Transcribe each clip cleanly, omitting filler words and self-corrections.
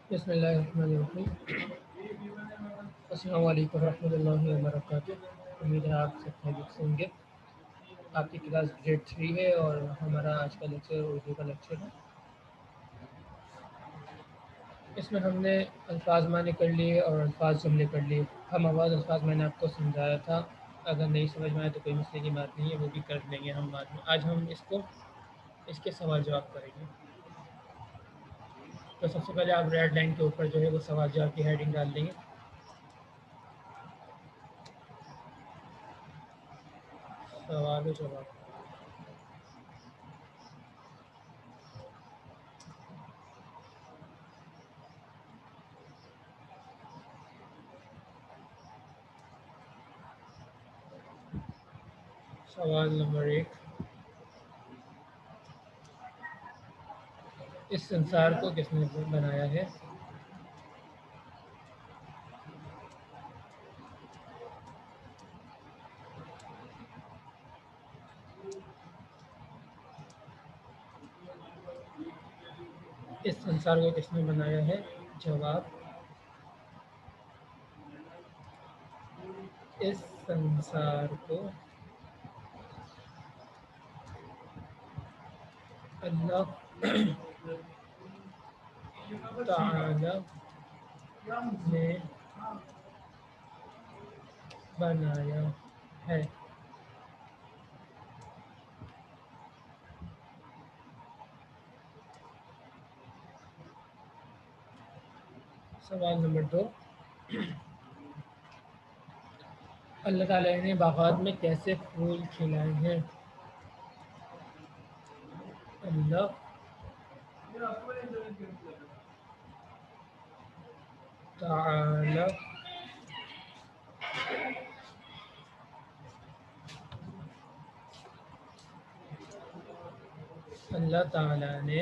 بسم اللہ الرحمن الرحیم۔ السلام علیکم ورحمۃ اللہ وبرکاتہ۔ امید ہے آپ سب خیریت سے ہوں گے۔ آپ کی کلاس گریڈ 3 ہے اور ہمارا آج کا لیکچر اردو کا لیکچر ہے۔ اس میں ہم نے الفاظ معنی کر لیے اور الفاظ جملے کر لیے۔ ہم آواز الفاظ میں نے آپ کو سمجھایا تھا، اگر نہیں سمجھ میں آئے تو کوئی مسئلے کی بات نہیں ہے، وہ بھی کر لیں گے ہم بعد میں۔ آج ہم اس کے سوال جواب کریں گے۔ تو سب سے پہلے آپ ریڈ لائن کے اوپر جو ہے وہ سوال جواب کی ہیڈنگ ڈال دیں گے۔ سوال و جواب۔ سوال نمبر 1، اس سنسار کو کس نے بنایا ہے؟ اس سنسار کو کس نے بنایا ہے؟ جواب، اس سنسار کو اللہ تعالی نے بنایا ہے۔ سوال نمبر 2، اللہ تعالیٰ نے باغات میں کیسے پھول کھلائے ہیں؟ اللہ تعالی اللہ تعالیٰ نے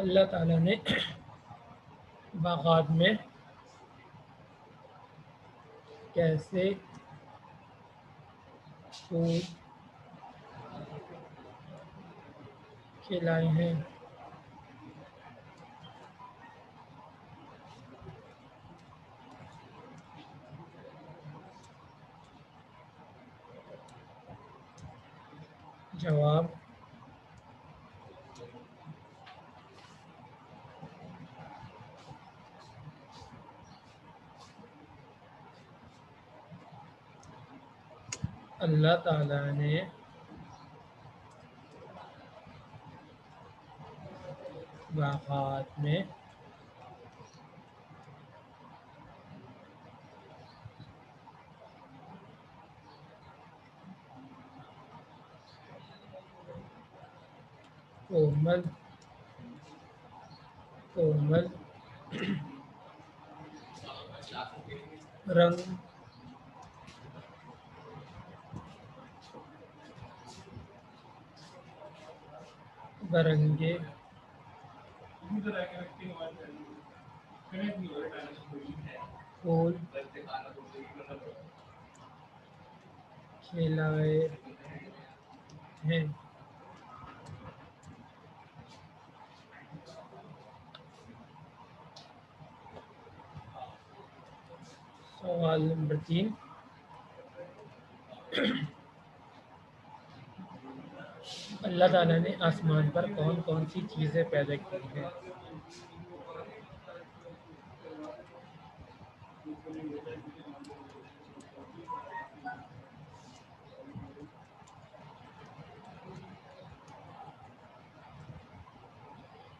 اللہ تعالیٰ نے باغات میں کیسے پھول کھلائے ہیں؟ جواب، اللہ تعالیٰ نے باغات میں کومل رنگ برنگے پھول کھلائے ہیں۔ سوال نمبر 3، اللہ تعالیٰ نے آسمان پر کون کون سی چیزیں پیدا کی ہیں؟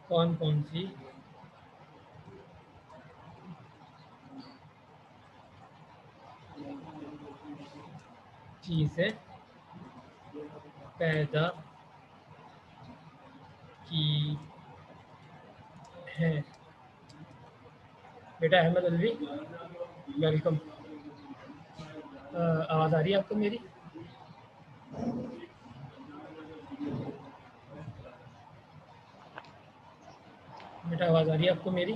کون کون سی چیزیں پیدا کی ہیں؟ بیٹا احمد الوی، ویلکم۔ آواز آ رہی ہے آپ کو میری؟ बेटा आवाज़ आ रही है आपको मेरी?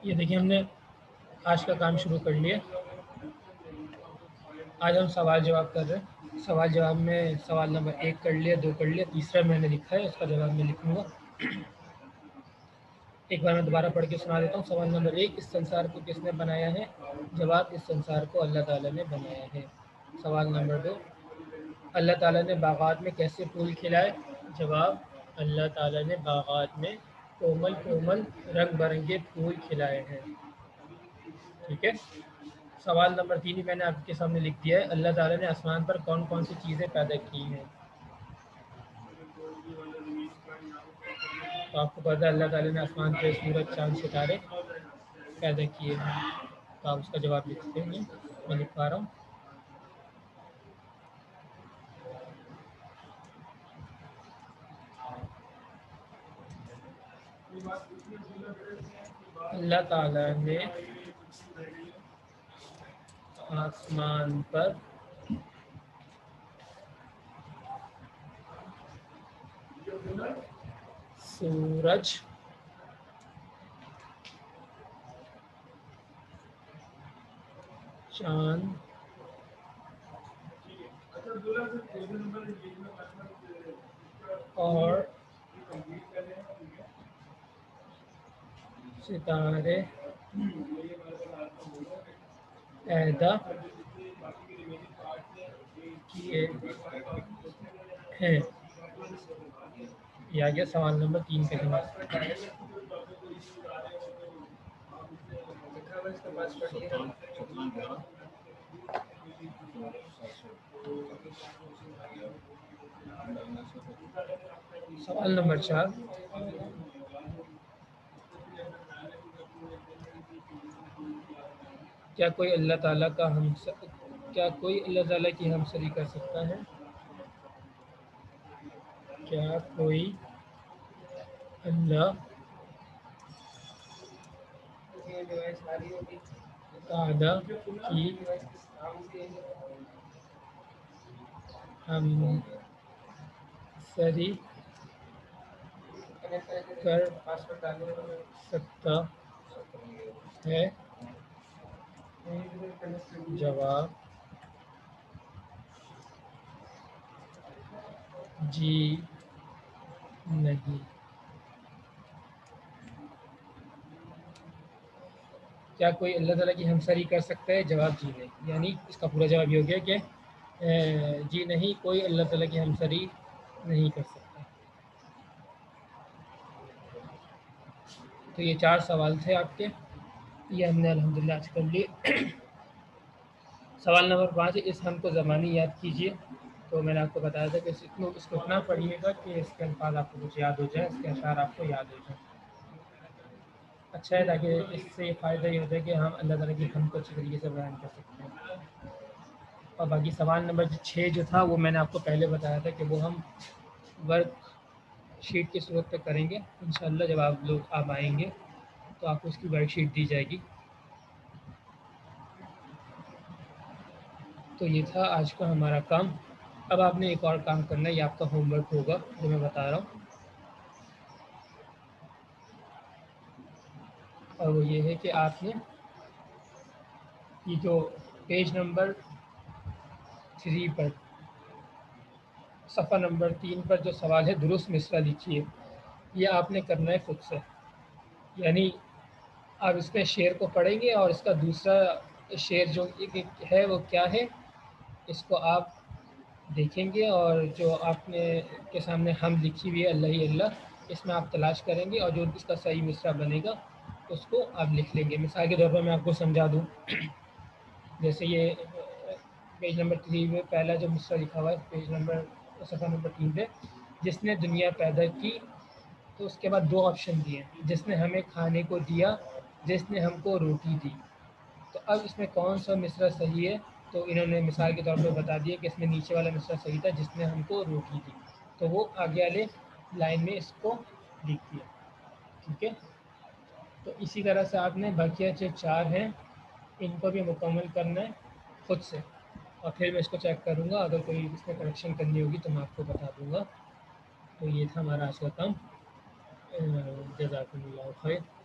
ये देखिए हमने आज का काम शुरू कर लिया। आज हम सवाल जवाब कर रहे हैं। सवाल जवाब में सवाल नंबर 1 कर लिया, 2 कर लिया, तीसरा मैंने लिखा है, उसका जवाब मैं लिखूँगा। एक बार मैं दोबारा पढ़ के सुना देता हूँ। सवाल नंबर 1, इस संसार को किसने बनाया है? जवाब, इस संसार को अल्लाह ताला ने बनाया है। सवाल नंबर 2, अल्लाह ताला ने बागात में कैसे फूल खिलाए? जवाब, अल्लाह ताला ने बागात में कोमल कोमल रंग बिरंगे फूल खिलाए हैं। ठीक है। सवाल नंबर 3 ही मैंने आपके सामने लिख दिया है। अल्लाह ताला ने आसमान पर कौन कौन सी चीज़ें पैदा की हैं? तो आपको पता है अल्लाह ताला ने आसमान पे सूरज चाँद सितारे पैदा किए हैं। तो आप उसका जवाब लिख देंगे। मैं लिख पा रहा हूँ। अल्लाह ताला ने आसमान पर सूरज चाँद और सितारे पैदा किए हैं। ये आ गया सवाल नंबर 3 का जवाब। सवाल नंबर 4, क्या कोई अल्लाह ताला की हमसरी कर सकता है? क्या कोई अल्लाह ताला की हमसरी कर सकता है? जवाब, जी नहीं। क्या कोई अल्लाह ताला की हमसरी कर सकता है? जवाब, जी नहीं। यानी इसका पूरा जवाब ये हो गया कि जी नहीं, कोई अल्लाह ताला की हमसरी नहीं कर सकता। तो ये 4 सवाल थे आपके, ये हमने अल्हम्दुलिल्लाह आज कर लिए। सवाल नंबर 5, इस हम को ज़बानी याद कीजिए। तो मैंने आपको बताया था कि इसको इतना पढ़िएगा कि इसके अल्फाज आपको कुछ याद हो जाए, इसके अशार आपको याद हो जाए। अच्छा है, ताकि इससे फ़ायदा ये होता है कि हम अल्लाह ताला की हमद को अच्छी तरीके से बयान कर सकते हैं। और बाकी सवाल नंबर 6 जो था वो मैंने आपको पहले बताया था कि वो हम वर्क शीट की सूरत पे करेंगे इंशाअल्लाह। जब आप आएंगे तो आपको उसकी वर्कशीट दी जाएगी। तो ये था आज का हमारा काम। अब आपने एक और काम करना है, ये आपका होमवर्क होगा जो मैं बता रहा हूँ। और वो ये है कि आपने ये जो पेज नंबर 3 पर सफ़ा नंबर 3 पर जो सवाल है दुरुस्त मिसरा लिखिए, ये आपने करना है खुद से। यानी आप इसमें शेर को पढ़ेंगे और इसका दूसरा शेर जो एक है वो क्या है, इसको आप देखेंगे और जो आपने के सामने हम लिखी हुई है अल्लाह ही अल्लाह, इसमें आप तलाश करेंगे और जो इसका सही मिसरा बनेगा उसको आप लिख लेंगे। मिसाल के तौर पर मैं आपको समझा दूँ, जैसे ये पेज नंबर 3 में पहला जो मिसरा लिखा हुआ है, पेज नंबर सफ़ा नंबर 3 पे, जिसने दुनिया पैदा की, तो उसके बाद 2 ऑप्शन दिए, जिसने हमें खाने को दिया, जिसने हमको रोटी दी। तो अब इसमें कौन सा मिसरा सही है? तो इन्होंने मिसाल के तौर पे बता दिया कि इसमें नीचे वाला मिसरा सही था, जिसने हमको रोटी दी। तो वो आगे वाले लाइन में इसको लिख दिया। ठीक है। तो इसी तरह से आपने बकिया जो 4 हैं इनको भी मुकम्मल करना है खुद से। اور پھر میں اس کو چیک کروں گا، اگر کوئی اس میں کریکشن کرنی ہوگی تو میں آپ کو بتا دوں گا۔ تو یہ تھا ہمارا آج کا کام۔ جزاکم اللہ خیر۔